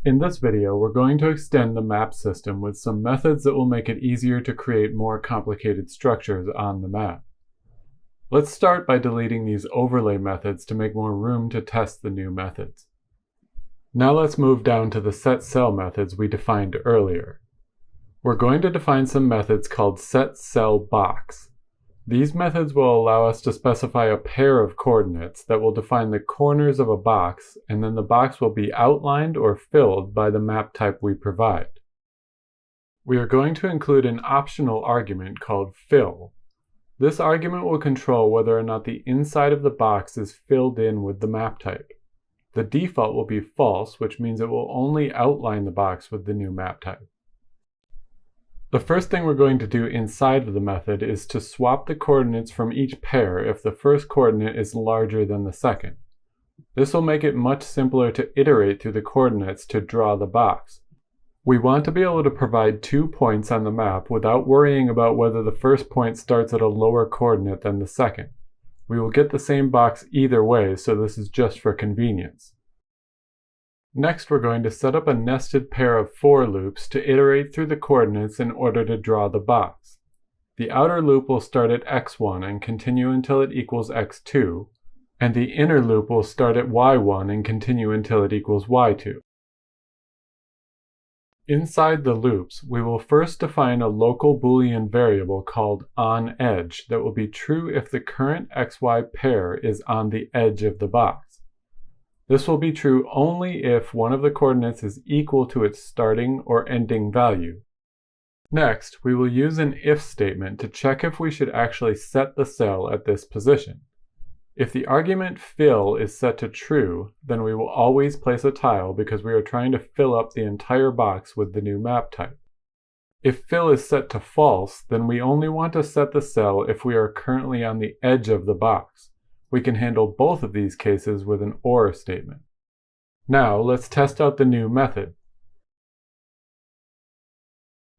In this video, we're going to extend the map system with some methods that will make it easier to create more complicated structures on the map. Let's start by deleting these overlay methods to make more room to test the new methods. Now let's move down to the set cell methods we defined earlier. We're going to define some methods called set cell box. These methods will allow us to specify a pair of coordinates that will define the corners of a box, and then the box will be outlined or filled by the map type we provide. We are going to include an optional argument called fill. This argument will control whether or not the inside of the box is filled in with the map type. The default will be false, which means it will only outline the box with the new map type. The first thing we're going to do inside of the method is to swap the coordinates from each pair if the first coordinate is larger than the second. This will make it much simpler to iterate through the coordinates to draw the box. We want to be able to provide 2 points on the map without worrying about whether the first point starts at a lower coordinate than the second. We will get the same box either way, so this is just for convenience. Next, we're going to set up a nested pair of for loops to iterate through the coordinates in order to draw the box. The outer loop will start at x1 and continue until it equals x2, and the inner loop will start at y1 and continue until it equals y2. Inside the loops, we will first define a local Boolean variable called onEdge that will be true if the current xy pair is on the edge of the box. This will be true only if one of the coordinates is equal to its starting or ending value. Next, we will use an if statement to check if we should actually set the cell at this position. If the argument fill is set to true, then we will always place a tile because we are trying to fill up the entire box with the new map type. If fill is set to false, then we only want to set the cell if we are currently on the edge of the box. We can handle both of these cases with an OR statement. Now let's test out the new method.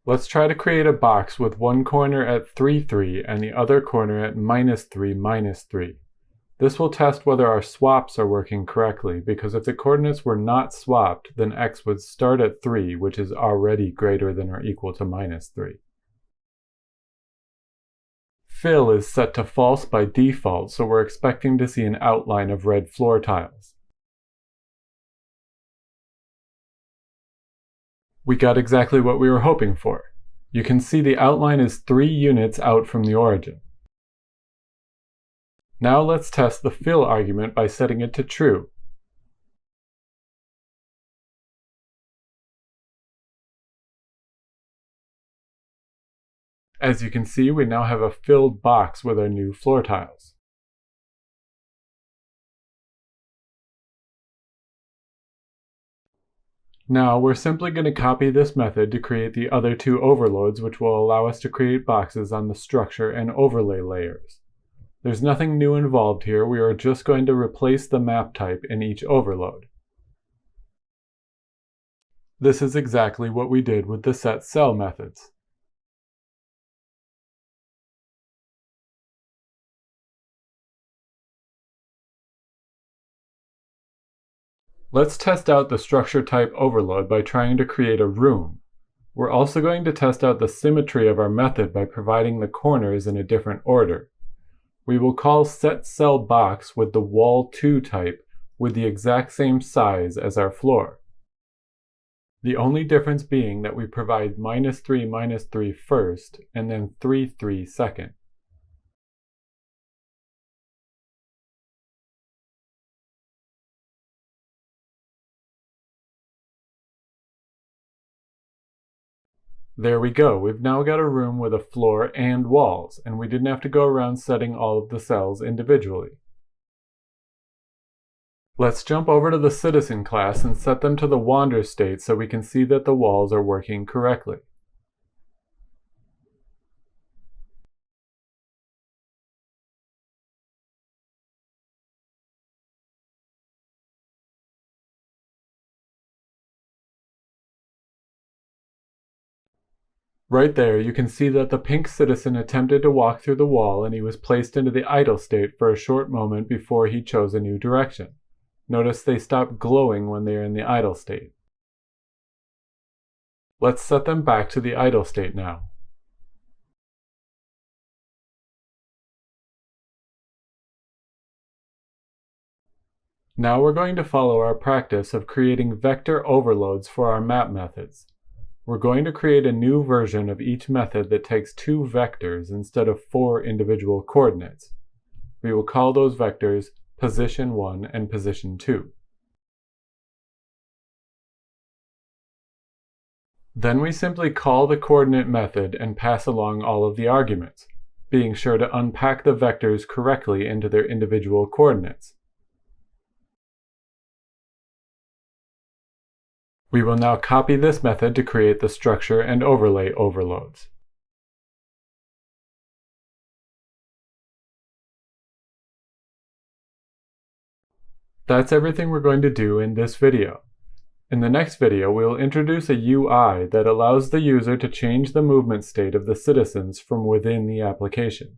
Let's try to create a box with one corner at 3, 3 and the other corner at -3, -3. This will test whether our swaps are working correctly, because if the coordinates were not swapped, then x would start at 3, which is already greater than or equal to -3. Fill is set to false by default, so we're expecting to see an outline of red floor tiles. We got exactly what we were hoping for. You can see the outline is 3 units out from the origin. Now let's test the fill argument by setting it to true. As you can see, we now have a filled box with our new floor tiles. Now we're simply going to copy this method to create the other 2 overloads, which will allow us to create boxes on the structure and overlay layers. There's nothing new involved here, we are just going to replace the map type in each overload. This is exactly what we did with the set cell methods. Let's test out the structure type overload by trying to create a room. We're also going to test out the symmetry of our method by providing the corners in a different order. We will call setCellBox with the wall2 type with the exact same size as our floor. The only difference being that we provide -3, -3 first and then 3, 3 second. There we go, we've now got a room with a floor and walls, and we didn't have to go around setting all of the cells individually. Let's jump over to the citizen class and set them to the wander state so we can see that the walls are working correctly. Right there, you can see that the pink citizen attempted to walk through the wall and he was placed into the idle state for a short moment before he chose a new direction. Notice they stop glowing when they are in the idle state. Let's set them back to the idle state now. Now we're going to follow our practice of creating vector overloads for our map methods. We're going to create a new version of each method that takes 2 vectors instead of 4 individual coordinates. We will call those vectors position 1 and position 2. Then we simply call the coordinate method and pass along all of the arguments, being sure to unpack the vectors correctly into their individual coordinates. We will now copy this method to create the structure and overlay overloads. That's everything we're going to do in this video. In the next video, we will introduce a UI that allows the user to change the movement state of the citizens from within the application.